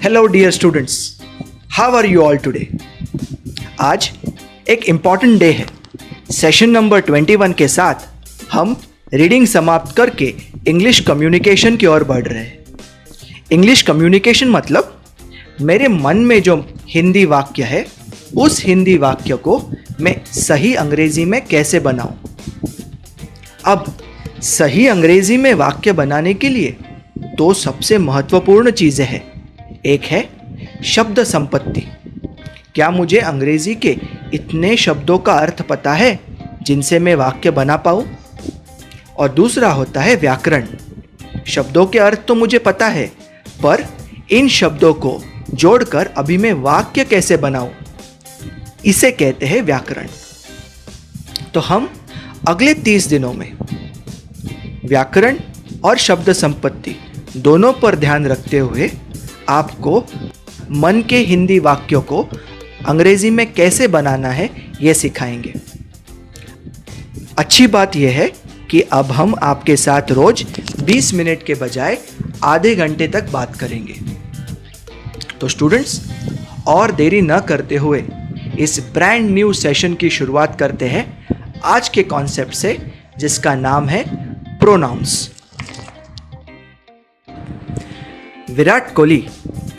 Hello dear students, how are you all today. आज एक important day है। Session number 21 के साथ हम रीडिंग समाप्त करके इंग्लिश कम्युनिकेशन की ओर बढ़ रहे हैं। इंग्लिश कम्युनिकेशन मतलब मेरे मन में जो हिंदी वाक्य है उस हिंदी वाक्य को मैं सही अंग्रेजी में कैसे बनाऊं। अब सही अंग्रेजी में वाक्य बनाने के लिए दो सबसे महत्वपूर्ण चीज़ें हैं। एक है शब्द संपत्ति, क्या मुझे अंग्रेजी के इतने शब्दों का अर्थ पता है जिनसे मैं वाक्य बना पाऊँ। और दूसरा होता है व्याकरण। शब्दों के अर्थ तो मुझे पता है, पर इन शब्दों को जोड़कर अभी मैं वाक्य कैसे बनाऊं, इसे कहते हैं व्याकरण। तो हम अगले 30 दिनों में व्याकरण और शब्द संपत्ति दोनों पर ध्यान रखते हुए आपको मन के हिंदी वाक्यों को अंग्रेजी में कैसे बनाना है ये सिखाएंगे। अच्छी बात यह है कि अब हम आपके साथ रोज 20 मिनट के बजाय आधे घंटे तक बात करेंगे। तो स्टूडेंट्स, और देरी न करते हुए इस ब्रांड न्यू सेशन की शुरुआत करते हैं आज के कॉन्सेप्ट से, जिसका नाम है pronouns. Virat Kohli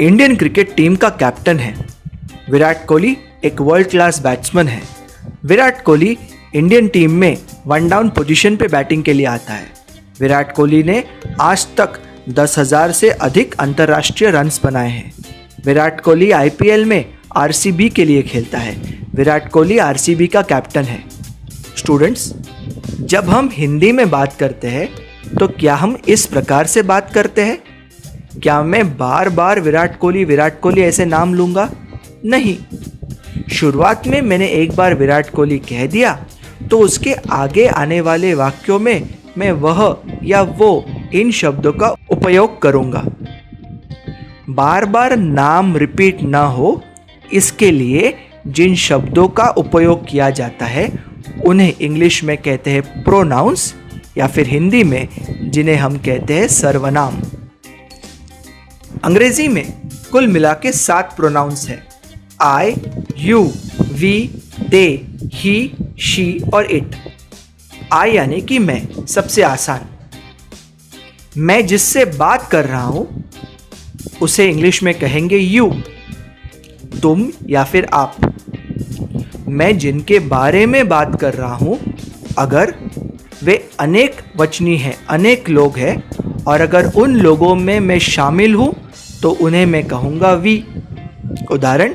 Indian cricket team का कैप्टन है। विराट कोहली एक वर्ल्ड क्लास बैट्समैन है। विराट कोहली इंडियन टीम में 1 डाउन पोजीशन पे बैटिंग के लिए आता है। विराट कोहली ने आज तक 10,000 से अधिक अंतर्राष्ट्रीय रन्स बनाए हैं। विराट कोहली IPL में RCB के लिए खेलता है। विराट कोहली RCB का कैप्टन है। स्टूडेंट्स, जब हम हिंदी में बात करते हैं तो क्या हम इस प्रकार से बात करते हैं? क्या मैं बार बार विराट कोहली ऐसे नाम लूँगा? नहीं। शुरुआत में मैंने एक बार विराट कोहली कह दिया तो उसके आगे आने वाले वाक्यों में मैं वह या वो इन शब्दों का उपयोग करूँगा। बार बार नाम रिपीट ना हो, इसके लिए जिन शब्दों का उपयोग किया जाता है उन्हें इंग्लिश में कहते हैं प्रोनाउंस, या फिर हिंदी में जिन्हें हम कहते हैं सर्वनाम। अंग्रेजी में कुल मिला के 7 प्रोनाउंस हैं। I, you, we, they, he, she और it। I यानी कि मैं, सबसे आसान। मैं जिससे बात कर रहा हूं उसे इंग्लिश में कहेंगे you, तुम या फिर आप। मैं जिनके बारे में बात कर रहा हूं, अगर वे अनेक वचनी हैं, अनेक लोग हैं, और अगर उन लोगों में मैं शामिल हूं तो उन्हें मैं कहूँगा वी। उदाहरण,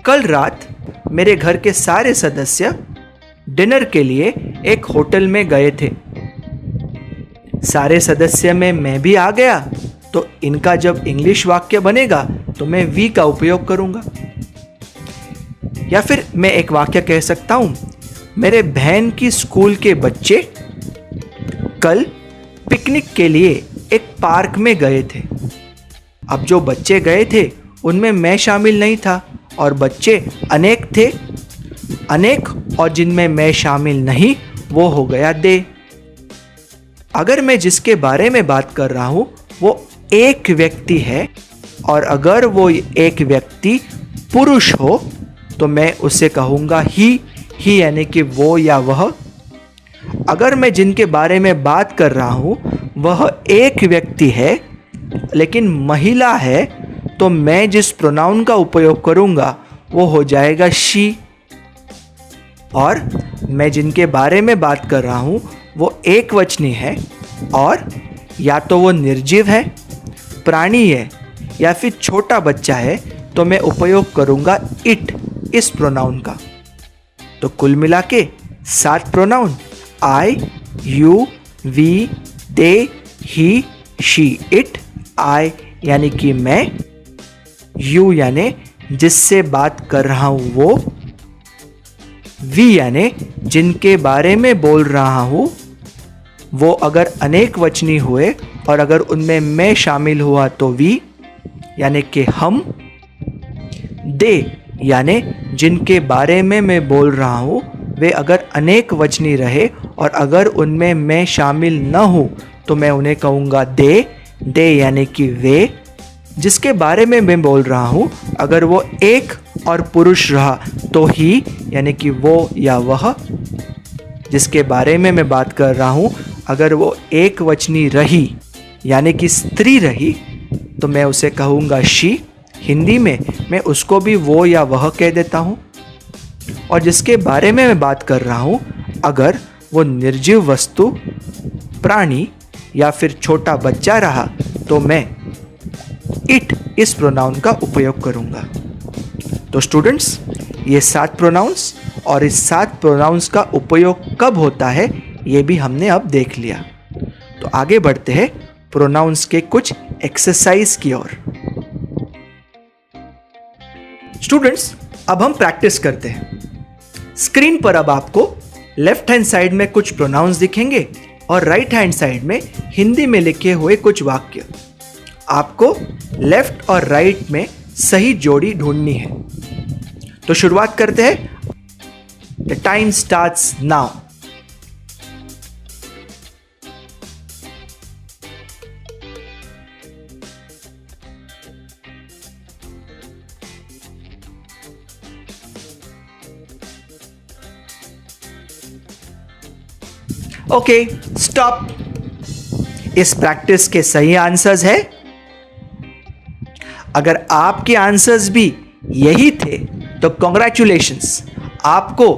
कल रात मेरे घर के सारे सदस्य डिनर के लिए एक होटल में गए थे। सारे सदस्य में मैं भी आ गया, तो इनका जब इंग्लिश वाक्य बनेगा तो मैं वी का उपयोग करूँगा। या फिर मैं एक वाक्य कह सकता हूँ, मेरे बहन की स्कूल के बच्चे कल पिकनिक के लिए एक पार्क में गए थे। अब जो बच्चे गए थे उनमें मैं शामिल नहीं था, और बच्चे अनेक थे। अनेक और जिनमें मैं शामिल नहीं, वो हो गया दे। अगर मैं जिसके बारे में बात कर रहा हूँ वो एक व्यक्ति है, और अगर वो एक व्यक्ति पुरुष हो तो मैं उसे कहूँगा ही यानी कि वो या वह। अगर मैं जिनके बारे में बात कर रहा हूँ वह एक व्यक्ति है लेकिन महिला है, तो मैं जिस प्रोनाउन का उपयोग करूँगा वो हो जाएगा शी। और मैं जिनके बारे में बात कर रहा हूँ वो एक वचनी है, और या तो वो निर्जीव है, प्राणी है, या फिर छोटा बच्चा है, तो मैं उपयोग करूँगा इट, इस प्रोनाउन का। तो कुल मिला के 7 pronoun, I, you, we, they, he, she, it। I यानी कि मैं, you यानी जिससे बात कर रहा हूँ वो, we यानी जिनके बारे में बोल रहा हूँ वो अगर अनेक वचनी हुए और अगर उनमें मैं शामिल हुआ तो we यानी कि हम। they यानी जिनके बारे में मैं बोल रहा हूँ वे अगर अनेक वचनी रहे और अगर उनमें मैं शामिल न हूँ तो मैं उन्हें कहूँगा दे यानी कि वे। जिसके बारे में मैं बोल रहा हूँ अगर वो एक और पुरुष रहा तो ही यानी कि वो या वह। जिसके बारे में मैं बात कर रहा हूँ अगर वो एक वचनी रही यानी कि स्त्री रही तो मैं उसे कहूँगा शी। हिंदी में मैं उसको भी वो या वह कह देता हूँ। और जिसके बारे में मैं बात कर रहा हूँ अगर वो निर्जीव वस्तु, प्राणी या फिर छोटा बच्चा रहा तो मैं इट इस प्रोनाउन का उपयोग करूँगा। तो स्टूडेंट्स, ये 7 प्रोनाउंस और इस 7 प्रोनाउंस का उपयोग कब होता है ये भी हमने अब देख लिया। तो आगे बढ़ते हैं प्रोनाउंस के कुछ एक्सरसाइज की ओर। स्टूडेंट्स, अब हम प्रैक्टिस करते हैं। स्क्रीन पर अब आपको लेफ्ट हैंड साइड में कुछ प्रोनाउंस दिखेंगे और राइट हैंड साइड में हिंदी में लिखे हुए कुछ वाक्य। आपको लेफ्ट और राइट में सही जोड़ी ढूंढनी है। तो शुरुआत करते हैं। The time starts now. Okay, stop. इस प्रैक्टिस के सही आंसर्स है। अगर आपके आंसर्स भी यही थे तो कॉन्ग्रेचुलेशंस, आपको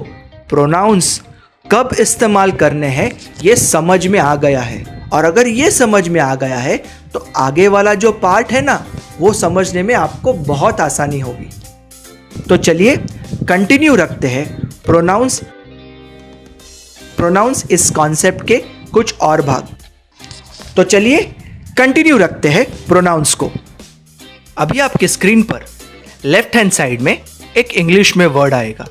प्रोनाउंस कब इस्तेमाल करने हैं ये समझ में आ गया है। और अगर ये समझ में आ गया है तो आगे वाला जो पार्ट है ना वो समझने में आपको बहुत आसानी होगी। तो चलिए कंटिन्यू रखते हैं प्रोनाउंस इस कॉन्सेप्ट के कुछ और भाग। तो चलिए कंटिन्यू रखते हैं प्रोनाउंस को। अभी आपके स्क्रीन पर लेफ्ट हैंड साइड में एक इंग्लिश में वर्ड आएगा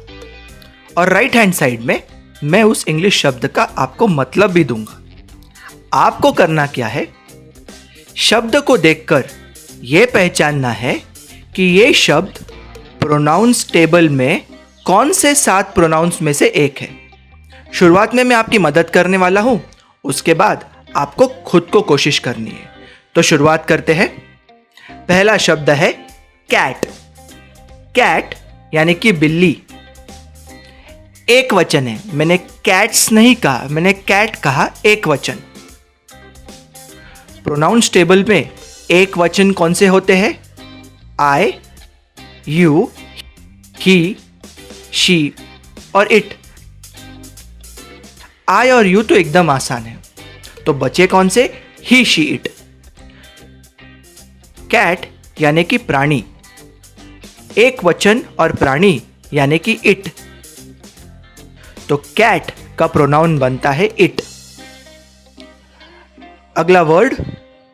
और राइट हैंड साइड में मैं उस इंग्लिश शब्द का आपको मतलब भी दूंगा। आपको करना क्या है, शब्द को देखकर यह पहचानना है कि यह शब्द प्रोनाउंस टेबल में कौन से 7 प्रोनाउंस में से एक है। शुरुआत में मैं आपकी मदद करने वाला हूं, उसके बाद आपको खुद को कोशिश करनी है। तो शुरुआत करते हैं। पहला शब्द है कैट। कैट यानी कि बिल्ली। एक वचन है, मैंने कैट्स नहीं कहा, मैंने कैट कहा, एक वचन। प्रोनाउंस टेबल में एक वचन कौन से होते हैं? आई, यू, ही, शी और इट। आई और यू तो एकदम आसान है, तो बचे कौन से? ही, शी, इट। कैट यानी कि प्राणी, एक वचन और प्राणी यानी कि इट, तो कैट का प्रोनाउन बनता है इट। अगला वर्ड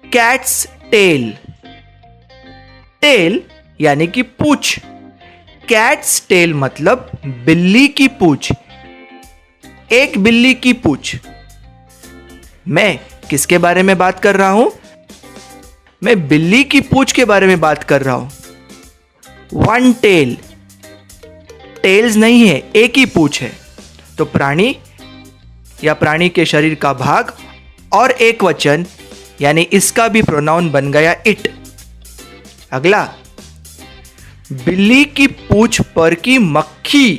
कैट्स टेल। टेल यानी कि पूंछ। कैट्स टेल मतलब बिल्ली की पूंछ, एक बिल्ली की पूंछ। मैं किसके बारे में बात कर रहा हूं? मैं बिल्ली की पूंछ के बारे में बात कर रहा हूं। वन टेल, टेल्स नहीं है, एक ही पूंछ है। तो प्राणी या प्राणी के शरीर का भाग और एक वचन यानी इसका भी प्रोनाउन बन गया इट। अगला बिल्ली की पूंछ पर की मक्खी।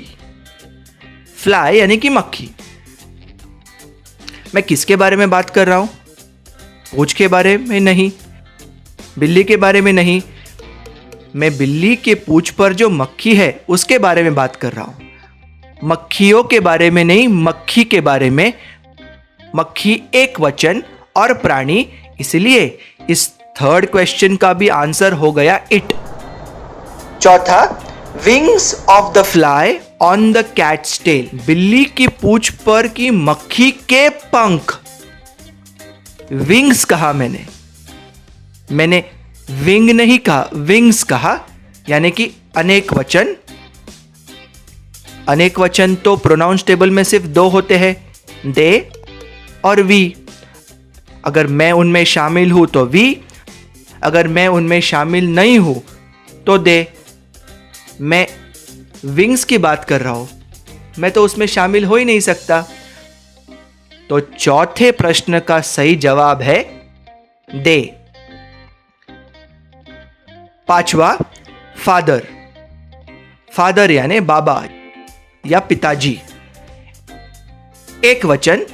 फ्लाई यानी कि मक्खी। मैं किसके बारे में बात कर रहा हूं? पूंछ के बारे में नहीं, बिल्ली के बारे में नहीं, मैं बिल्ली के पूंछ पर जो मक्खी है उसके बारे में बात कर रहा हूं। मक्खियों के बारे में नहीं, मक्खी के बारे में। मक्खी एक वचन और प्राणी, इसलिए इस थर्ड क्वेश्चन का भी आंसर हो गया इट। चौथा wings of the fly on the cat's tail. बिल्ली की पूंछ पर की मक्खी के पंख। विंग्स कहा मैंने विंग नहीं कहा, विंग्स कहा, यानी कि अनेक वचन। अनेक वचन तो प्रोनाउंस टेबल में सिर्फ 2 होते हैं, दे और वी। अगर मैं उनमें शामिल हूं तो वी, अगर मैं उनमें शामिल नहीं हूं तो दे। मैं विंग्स की बात कर रहा हूं, मैं तो उसमें शामिल हो ही नहीं सकता। तो चौथे प्रश्न का सही जवाब है दे। पांचवा फादर, फादर यानी बाबा या पिताजी, एक वचन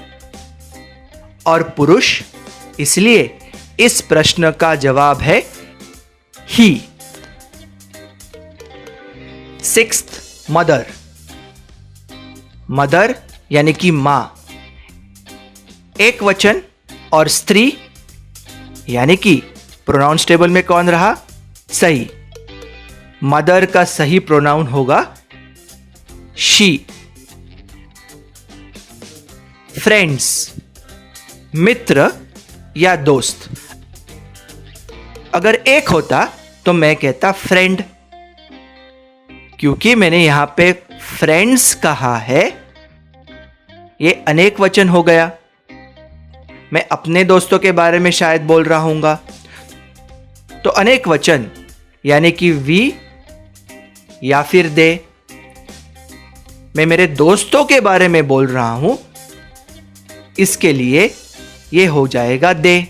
और पुरुष, इसलिए इस प्रश्न का जवाब है ही। सिक्स्थ मदर, मदर यानी कि मां, एक वचन और स्त्री, यानी कि प्रोनाउन टेबल में कौन रहा? सही। मदर का सही प्रोनाउन होगा शी। फ्रेंड्स, मित्र या दोस्त, अगर एक होता तो मैं कहता फ्रेंड, क्योंकि मैंने यहां पे फ्रेंड्स कहा है, ये अनेक वचन हो गया। मैं अपने दोस्तों के बारे में शायद बोल रहा हूंगा, तो अनेक वचन यानी कि वी या फिर दे। मैं मेरे दोस्तों के बारे में बोल रहा हूं, इसके लिए ये हो जाएगा दे।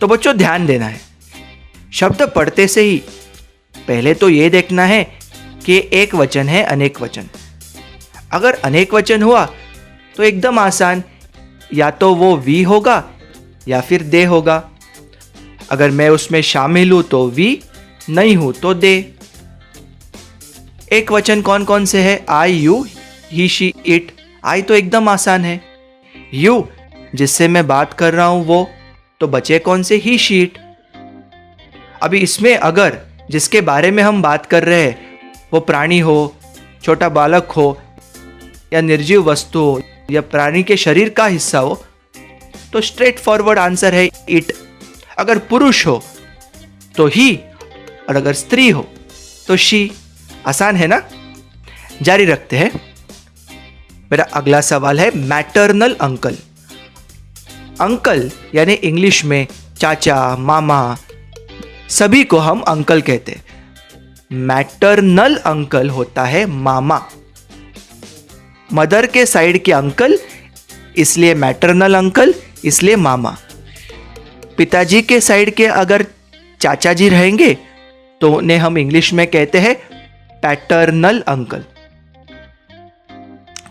तो बच्चों ध्यान देना है, शब्द पढ़ते से ही पहले तो ये देखना है कि एक वचन है अनेक वचन। अगर अनेक वचन हुआ तो एकदम आसान, या तो वो वी होगा या फिर दे होगा। अगर मैं उसमें शामिल हूं तो वी, नहीं हूं तो दे। एक वचन कौन कौन से है? आई, यू, ही, शी, इट। आई तो एकदम आसान है। यू जिससे मैं बात कर रहा हूं वो, तो बचे कौन से? ही, शी, इट। अभी इसमें अगर जिसके बारे में हम बात कर रहे हैं वो प्राणी हो, छोटा बालक हो, या निर्जीव वस्तु हो, या प्राणी के शरीर का हिस्सा हो, तो स्ट्रेट फॉरवर्ड आंसर है इट। अगर पुरुष हो तो ही, और अगर स्त्री हो तो शी। आसान है ना? जारी रखते हैं। मेरा अगला सवाल है मैटरनल अंकल। अंकल यानी इंग्लिश में चाचा, मामा, सभी को हम अंकल कहते हैं। मैटरनल अंकल होता है मामा। मदर के साइड के अंकल, इसलिए मैटरनल अंकल, इसलिए मामा। पिताजी के साइड के अगर चाचा जी रहेंगे तो उन्हें हम इंग्लिश में कहते हैं पैटर्नल अंकल।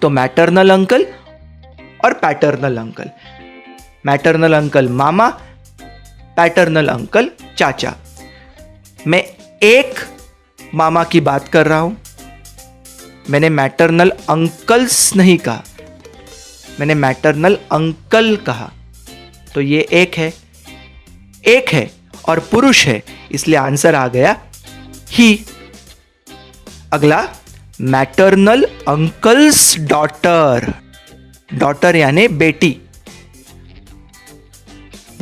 तो मैटरनल अंकल और पैटर्नल अंकल। मैटरनल अंकल मामा, पैटर्नल अंकल चाचा। मैं एक मामा की बात कर रहा हूं, मैंने मैटरनल अंकल्स नहीं कहा, मैंने मैटरनल अंकल कहा। तो ये एक है और पुरुष है, इसलिए आंसर आ गया ही। अगला मैटरनल अंकल्स डॉटर। डॉटर यानी बेटी,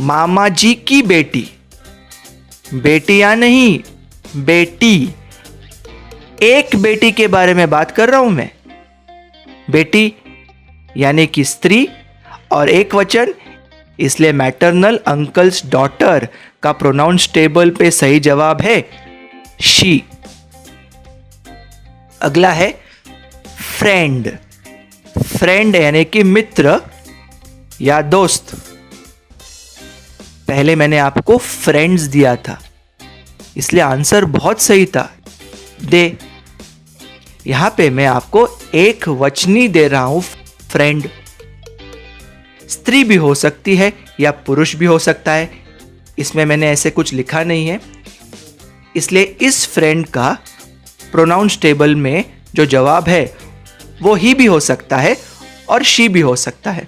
मामा जी की बेटी। बेटियां नहीं, बेटी। एक बेटी के बारे में बात कर रहा हूं मैं। बेटी यानी कि स्त्री और एक वचन, इसलिए मैटरनल अंकल्स डॉटर का प्रोनाउंस टेबल पे सही जवाब है शी। अगला है फ्रेंड। फ्रेंड यानी कि मित्र या दोस्त। पहले मैंने आपको फ्रेंड्स दिया था, इसलिए आंसर बहुत सही था, दे। यहां पे मैं आपको एक वचनी दे रहा हूं, फ्रेंड। स्त्री भी हो सकती है या पुरुष भी हो सकता है, इसमें मैंने ऐसे कुछ लिखा नहीं है, इसलिए इस फ्रेंड का प्रोनाउंस टेबल में जो जवाब है वो ही भी हो सकता है और शी भी हो सकता है।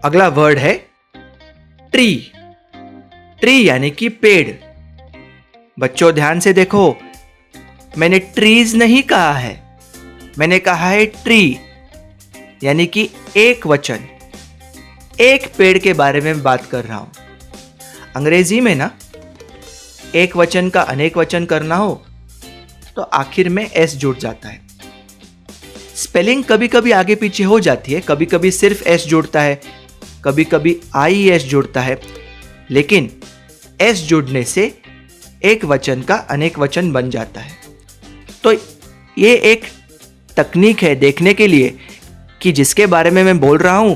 अगला वर्ड है ट्री। ट्री यानी कि पेड़। बच्चों ध्यान से देखो, मैंने ट्रीज नहीं कहा है, मैंने कहा है ट्री, यानी कि एक वचन। एक पेड़ के बारे में बात कर रहा हूं। अंग्रेजी में ना एक वचन का अनेक वचन करना हो तो आखिर में एस जुड़ जाता है। स्पेलिंग कभी कभी आगे पीछे हो जाती है, कभी कभी सिर्फ एस जुड़ता है, कभी कभी आई एस जुड़ता है, लेकिन एस जुड़ने से एक वचन का अनेक वचन बन जाता है। तो ये एक तकनीक है देखने के लिए कि जिसके बारे में मैं बोल रहा हूं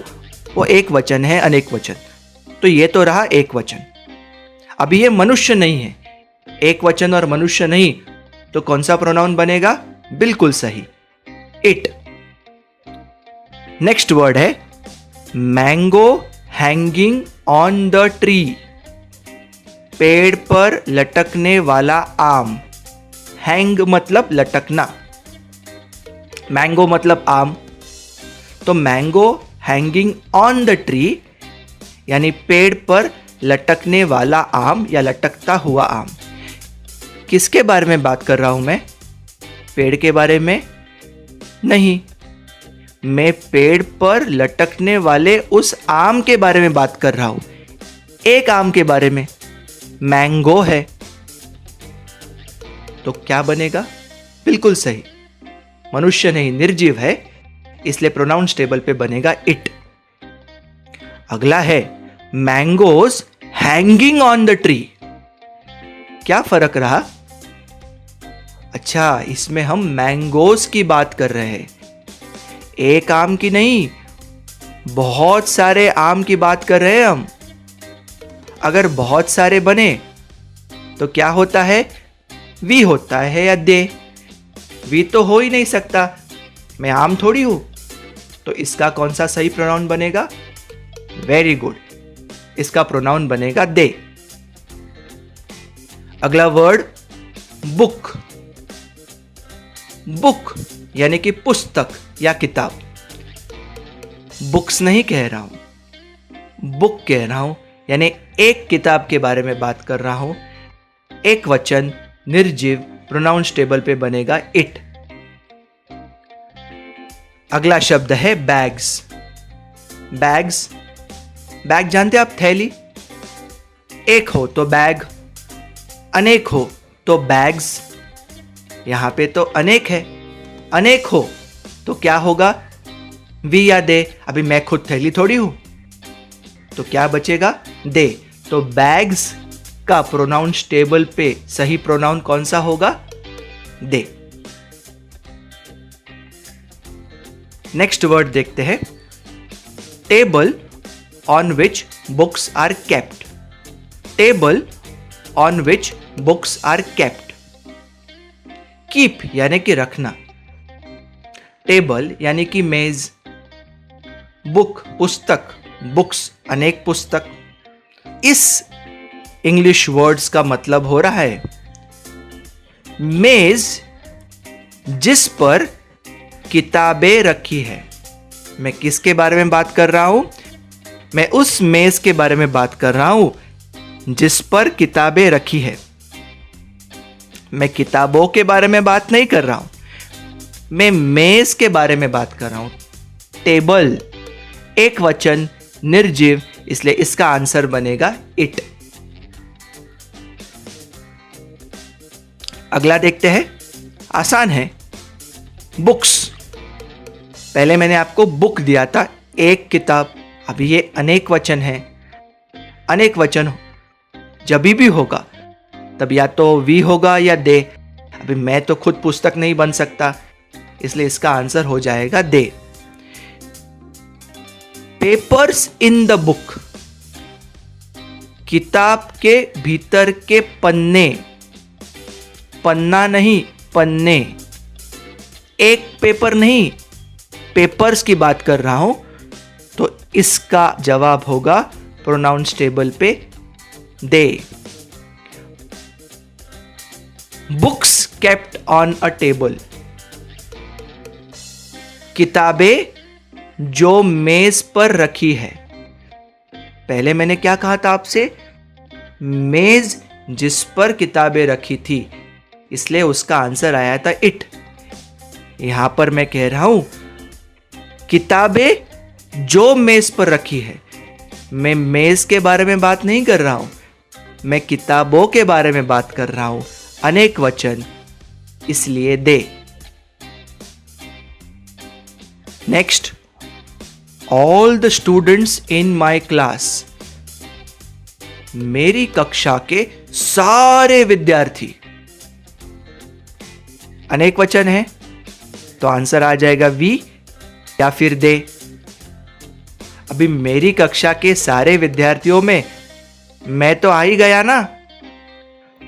वो एक वचन है अनेक वचन। तो ये तो रहा एक वचन। अभी ये मनुष्य नहीं है, एक वचन और मनुष्य नहीं, तो कौन सा प्रोनाउन बनेगा? बिल्कुल सही, इट। नेक्स्ट वर्ड है mango hanging on the tree, पेड़ पर लटकने वाला आम। हैंग मतलब लटकना, मैंगो मतलब आम, तो mango hanging on the tree यानी पेड़ पर लटकने वाला आम या लटकता हुआ आम। किसके बारे में बात कर रहा हूं मैं? पेड़ के बारे में नहीं, मैं पेड़ पर लटकने वाले उस आम के बारे में बात कर रहा हूं, एक आम के बारे में, मैंगो है। तो क्या बनेगा? बिल्कुल सही, मनुष्य नहीं, निर्जीव है, इसलिए प्रोनाउंस टेबल पे बनेगा इट। अगला है mangoes hanging on the tree. क्या फर्क रहा? अच्छा, इसमें हम मैंगोज की बात कर रहे हैं, एक आम की नहीं, बहुत सारे आम की बात कर रहे हैं हम। अगर बहुत सारे बने तो क्या होता है? वी होता है या दे? वी तो हो ही नहीं सकता, मैं आम थोड़ी हूं, तो इसका कौन सा सही प्रोनाउन बनेगा? वेरी गुड, इसका प्रोनाउन बनेगा दे। अगला वर्ड बुक। बुक यानी कि पुस्तक या किताब। बुक्स नहीं कह रहा हूं, बुक कह रहा हूं, यानी एक किताब के बारे में बात कर रहा हूं, एक वचन, निर्जीव, प्रोनाउंस टेबल पे बनेगा इट। अगला शब्द है बैग्स। बैग्स, बैग जानते आप? थैली। एक हो तो बैग, अनेक हो तो बैग्स। यहां पे तो अनेक है, अनेक हो तो क्या होगा? वी या दे। अभी मैं खुद थैली थोड़ी हूं, तो क्या बचेगा? दे। तो बैग्स का प्रोनाउंस टेबल पे सही प्रोनाउन कौन सा होगा? दे। नेक्स्ट वर्ड देखते हैं, table on which books are kept. Table on which books are kept. Keep यानी कि रखना, टेबल यानी कि मेज, बुक पुस्तक, बुक्स अनेक पुस्तक। इस इंग्लिश वर्ड्स का मतलब हो रहा है मेज जिस पर किताबें रखी है। मैं किसके बारे में बात कर रहा हूं? मैं उस मेज के बारे में बात कर रहा हूं जिस पर किताबें रखी है। मैं किताबों के बारे में बात नहीं कर रहा हूं, मैं मेज के बारे में बात कर रहा हूं। टेबल एक वचन, निर्जीव, इसलिए इसका आंसर बनेगा इट। अगला देखते हैं, आसान है, बुक्स। पहले मैंने आपको बुक दिया था, एक किताब, अभी ये अनेक वचन है। अनेक वचन जब भी होगा तब या तो वी होगा या दे। अभी मैं तो खुद पुस्तक नहीं बन सकता, इसलिए इसका आंसर हो जाएगा दे। पेपर्स इन द बुक, किताब के भीतर के पन्ने, पन्ना नहीं पन्ने, एक पेपर नहीं, पेपर्स की बात कर रहा हूं, तो इसका जवाब होगा प्रोनाउंस टेबल पे they. Books kept on a table, किताबें जो मेज पर रखी है। पहले मैंने क्या कहा था आपसे? मेज जिस पर किताबें रखी थी, इसलिए उसका आंसर आया था इट। यहां पर मैं कह रहा हूं किताबें जो मेज पर रखी है। मैं मेज के बारे में बात नहीं कर रहा हूं, मैं किताबों के बारे में बात कर रहा हूं, अनेक वचन, इसलिए they. Next, all the students in my class, मेरी कक्षा के सारे विद्यार्थी। अनेक वचन है तो आंसर आ जाएगा वी या फिर दे। अभी मेरी कक्षा के सारे विद्यार्थियों में मैं तो आ ही गया ना,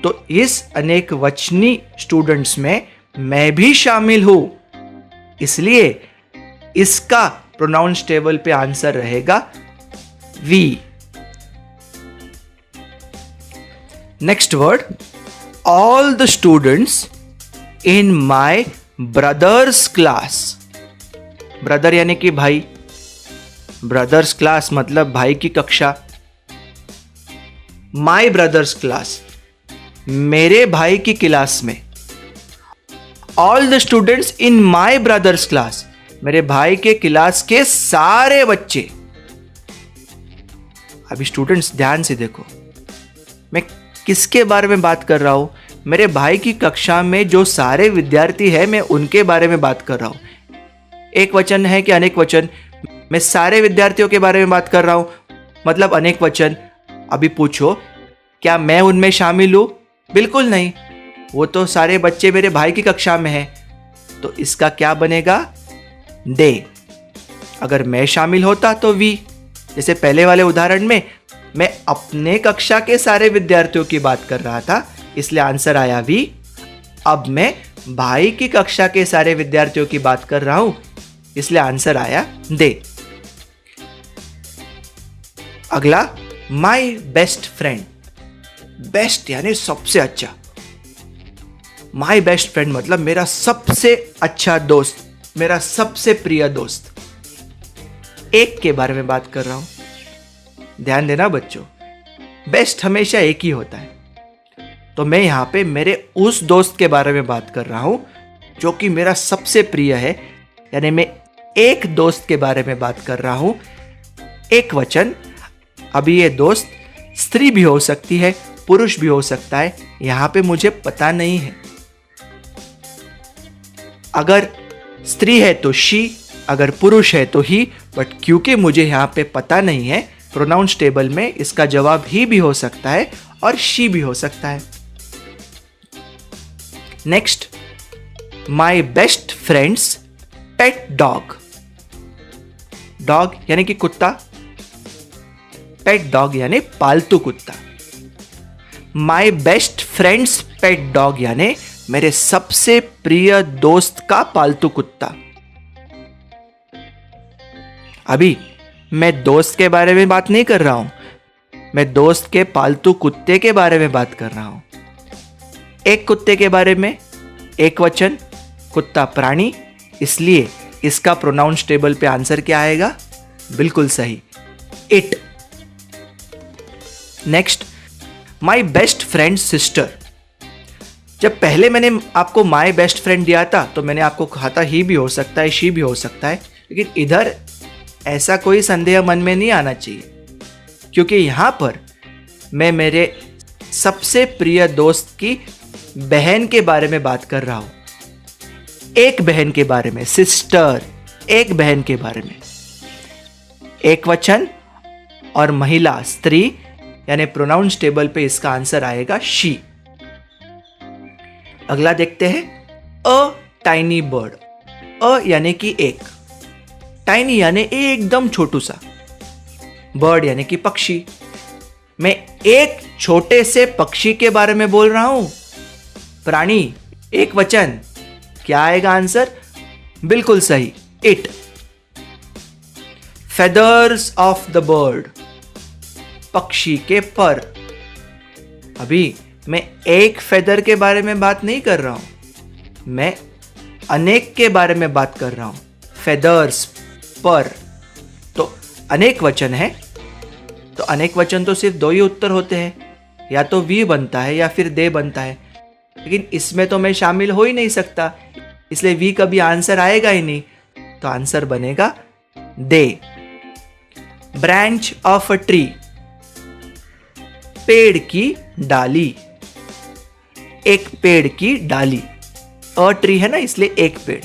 तो इस अनेक वचनी स्टूडेंट्स में मैं भी शामिल हूं, इसलिए इसका प्रोनाउंस टेबल पे आंसर रहेगा we. Next word, all the students in my brother's class. Brother यानी कि भाई, ब्रदर्स क्लास मतलब भाई की कक्षा। माई ब्रदर्स क्लास, मेरे भाई की क्लास में। All the students in my brother's class, मेरे भाई के क्लास के सारे बच्चे। अभी स्टूडेंट्स ध्यान से देखो, मैं किसके बारे में बात कर रहा हूं? मेरे भाई की कक्षा में जो सारे विद्यार्थी हैं, मैं उनके बारे में बात कर रहा हूं। एक वचन है कि अनेक वचन? मैं सारे विद्यार्थियों के बारे में बात कर रहा हूं, मतलब अनेक वचन। अभी पूछो, क्या मैं उनमें शामिल हूं? बिल्कुल नहीं, वो तो सारे बच्चे मेरे भाई की कक्षा में हैं। तो इसका क्या बनेगा? दे। अगर मैं शामिल होता तो वी। जैसे पहले वाले उदाहरण में मैं अपने कक्षा के सारे विद्यार्थियों की बात कर रहा था, इसलिए आंसर आया वी। अब मैं भाई की कक्षा के सारे विद्यार्थियों की बात कर रहा हूं, इसलिए आंसर आया दे। अगला, माई बेस्ट फ्रेंड। बेस्ट यानी सबसे अच्छा। माई बेस्ट फ्रेंड मतलब मेरा सबसे अच्छा दोस्त, मेरा सबसे प्रिय दोस्त। एक के बारे में बात कर रहा हूं, ध्यान देना बच्चों, बेस्ट हमेशा एक ही होता है। तो मैं यहां पे मेरे उस दोस्त के बारे में बात कर रहा हूं जो कि मेरा सबसे प्रिय है, यानी मैं एक दोस्त के बारे में बात कर रहा हूं। एक वचन। अभी ये दोस्त स्त्री भी हो सकती है, पुरुष भी हो सकता है, यहां पे मुझे पता नहीं है। अगर स्त्री है तो शी, अगर पुरुष है तो ही, बट क्योंकि मुझे यहां पे पता नहीं है, प्रोनाउंस टेबल में इसका जवाब ही भी हो सकता है और शी भी हो सकता है। Next, my best friends pet dog. Dog यानी कि कुत्ता, पेट डॉग यानी पालतू कुत्ता। My best friends pet dog यानी मेरे सबसे प्रिय दोस्त का पालतू कुत्ता। अभी मैं दोस्त के बारे में बात नहीं कर रहा हूं, मैं दोस्त के पालतू कुत्ते के बारे में बात कर रहा हूं। एक कुत्ते के बारे में, एक वचन, कुत्ता प्राणी, इसलिए इसका प्रोनाउंस टेबल पे आंसर क्या आएगा? बिल्कुल सही, it. Next, my best friend sister. जब पहले मैंने आपको माई बेस्ट फ्रेंड दिया था तो मैंने आपको कहा था ही भी हो सकता है, शी भी हो सकता है, लेकिन इधर ऐसा कोई संदेह मन में नहीं आना चाहिए, क्योंकि यहां पर मैं मेरे सबसे प्रिय दोस्त की बहन के बारे में बात कर रहा हूं। एक बहन के बारे में, सिस्टर, एक बहन के बारे में। एक वचन और महिला, स्त्री, यानी प्रोनाउंस टेबल पे इसका आंसर आएगा शी। अगला देखते हैं, अ टाइनी बर्ड। अ यानी कि एक, टाइनी यानी एकदम छोटू सा, बर्ड यानी कि पक्षी। मैं एक छोटे से पक्षी के बारे में बोल रहा हूं, प्राणी, एक वचन। क्या आएगा आंसर? बिल्कुल सही, it. Feathers of the bird, पक्षी के पर। अभी मैं एक फेदर के बारे में बात नहीं कर रहा हूं, मैं अनेक के बारे में बात कर रहा हूं। फेदर्स, पर, तो अनेक वचन है, तो अनेक वचन तो सिर्फ दो ही उत्तर होते हैं, या तो वी बनता है या फिर दे बनता है, लेकिन इसमें तो मैं शामिल हो ही नहीं सकता, इसलिए वी कभी आंसर आएगा ही नहीं, तो आंसर बनेगा दे। ब्रांच ऑफ अ ट्री, पेड़ की डाली, एक पेड़ की डाली। अ ट्री है ना, इसलिए एक पेड़।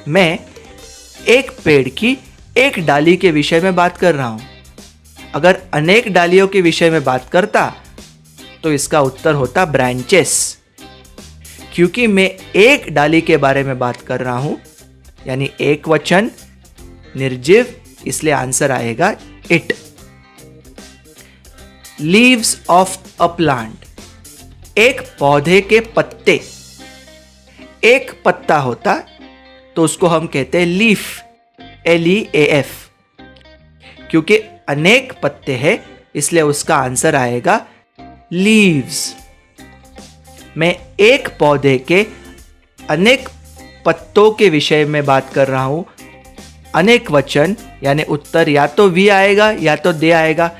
मैं एक पेड़ की एक डाली के विषय में बात कर रहा हूं। अगर अनेक डालियों के विषय में बात करता तो इसका उत्तर होता ब्रांचेस। क्योंकि मैं एक डाली के बारे में बात कर रहा हूं, यानी एक वचन, निर्जीव, इसलिए आंसर आएगा it. Leaves of a plant, एक पौधे के पत्ते, एक पत्ता होता तो उसको हम कहते हैं लीफ, LEAF। क्योंकि अनेक पत्ते हैं इसलिए उसका आंसर आएगा लीव्स। मैं एक पौधे के अनेक पत्तों के विषय में बात कर रहा हूं। अनेक वचन यानी उत्तर या तो वी आएगा या तो दे आएगा।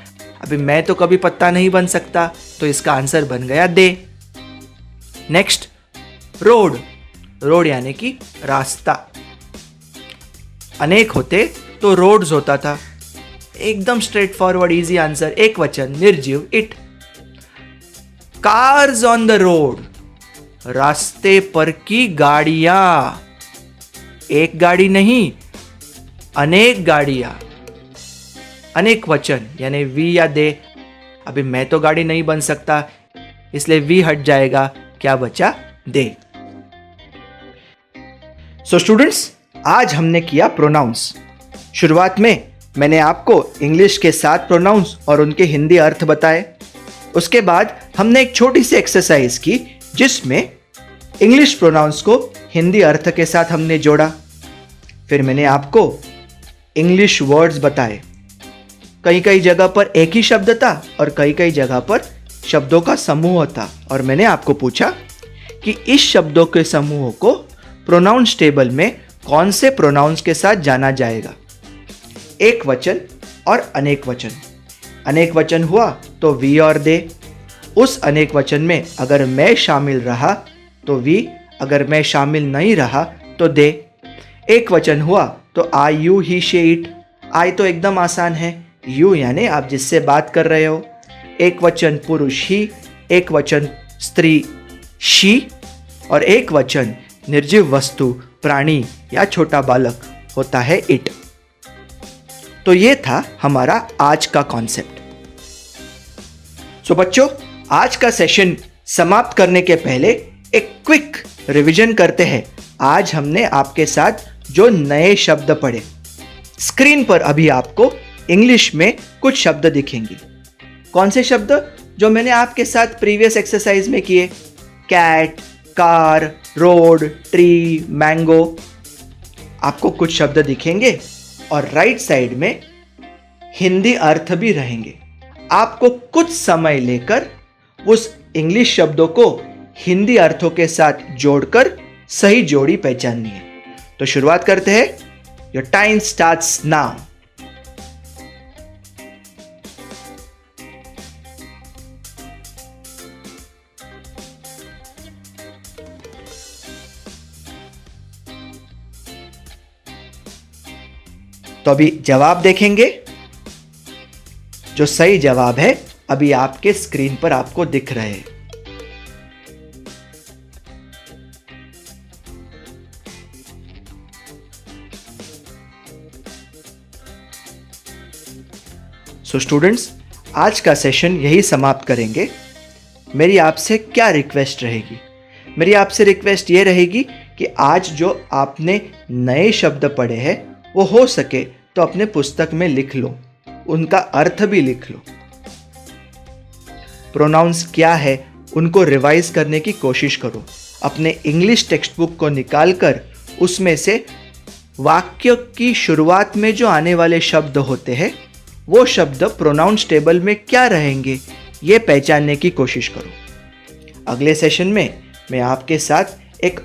अभी मैं तो कभी पत्ता नहीं बन सकता तो इसका आंसर बन गया दे। Next, road. रोड यानी कि रास्ता। अनेक होते तो रोड्स होता था। एकदम स्ट्रेट फॉरवर्ड इजी आंसर, एक वचन, निर्जीव, it. Cars on the road, रास्ते पर की गाड़ियां। एक गाड़ी नहीं, अनेक गाड़ियां। अनेक वचन यानी वी या दे। अभी मैं तो गाड़ी नहीं बन सकता इसलिए वी हट जाएगा, क्या बचा, दे। सो स्टूडेंट्स, आज हमने किया प्रोनाउंस। शुरुआत में मैंने आपको इंग्लिश के 7 प्रोनाउंस और उनके हिंदी अर्थ बताए। उसके बाद हमने एक छोटी सी एक्सरसाइज की जिसमें इंग्लिश प्रोनाउंस को हिंदी अर्थ के साथ हमने जोड़ा। फिर मैंने आपको इंग्लिश वर्ड्स बताए। कई कई जगह पर एक ही शब्द था और कई कई जगह पर शब्दों का समूह था, और मैंने आपको पूछा कि इस शब्दों के समूह को प्रोनाउंस टेबल में कौन से प्रोनाउंस के साथ जाना जाएगा। एक वचन और अनेक वचन। अनेक वचन हुआ तो वी और दे। उस अनेक वचन में अगर मैं शामिल रहा तो वी, अगर मैं शामिल नहीं रहा तो दे। एक वचन हुआ तो आई, यू, ही, शी, इट। आई तो एकदम आसान है, यू यानी आप जिससे बात कर रहे हो। एक वचन पुरुष ही, एक वचन स्त्री शी, और एक वचन निर्जीव वस्तु प्राणी या छोटा बालक होता है इट। तो ये था हमारा आज का कॉन्सेप्ट। सो बच्चों, आज का सेशन समाप्त करने के पहले एक क्विक रिवीजन करते हैं। आज हमने आपके साथ जो नए शब्द पढ़े, स्क्रीन पर अभी आपको इंग्लिश में कुछ शब्द दिखेंगे। कौन से शब्द? जो मैंने आपके साथ प्रीवियस एक्सरसाइज में किए, cat, car, road, tree, mango. आपको कुछ शब्द दिखेंगे और राइट साइड में हिंदी अर्थ भी रहेंगे। आपको कुछ समय लेकर उस इंग्लिश शब्दों को हिंदी अर्थों के साथ जोड़कर सही जोड़ी पहचाननी है। तो शुरुआत करते हैं। Your time starts now. तो अभी जवाब देखेंगे। जो सही जवाब है अभी आपके स्क्रीन पर आपको दिख रहे हैं। सो स्टूडेंट्स, आज का सेशन यही समाप्त करेंगे। मेरी आपसे क्या रिक्वेस्ट रहेगी? मेरी आपसे रिक्वेस्ट ये रहेगी कि आज जो आपने नए शब्द पढ़े हैं वो हो सके तो अपने पुस्तक में लिख लो, उनका अर्थ भी लिख लो। प्रोनाउंस क्या है उनको रिवाइज करने की कोशिश करो। अपने इंग्लिश टेक्स्ट बुक को निकालकर उसमें से वाक्य की शुरुआत में जो आने वाले शब्द होते हैं वो शब्द प्रोनाउंस टेबल में क्या रहेंगे ये पहचानने की कोशिश करो। अगले सेशन में मैं आपके साथ एक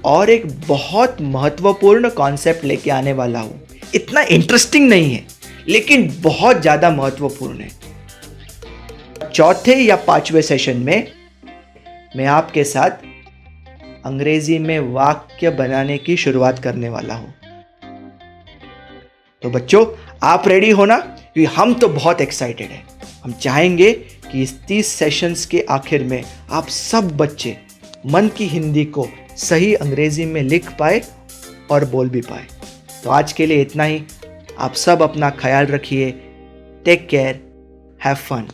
बहुत महत्वपूर्ण कॉन्सेप्ट लेके आने वाला हूँ। इतना इंटरेस्टिंग नहीं है लेकिन बहुत ज़्यादा महत्वपूर्ण है। चौथे या 5वें सेशन में मैं आपके साथ अंग्रेजी में वाक्य बनाने की शुरुआत करने वाला हूँ। तो बच्चों, आप रेडी हो ना? क्योंकि हम तो बहुत एक्साइटेड हैं। हम चाहेंगे कि इस 30 सेशंस के आखिर में आप सब बच्चे मन की हिंदी को सही अंग्रेजी में लिख पाए और बोल भी पाए। तो आज के लिए इतना ही। आप सब अपना ख्याल रखिए। Take care, have fun.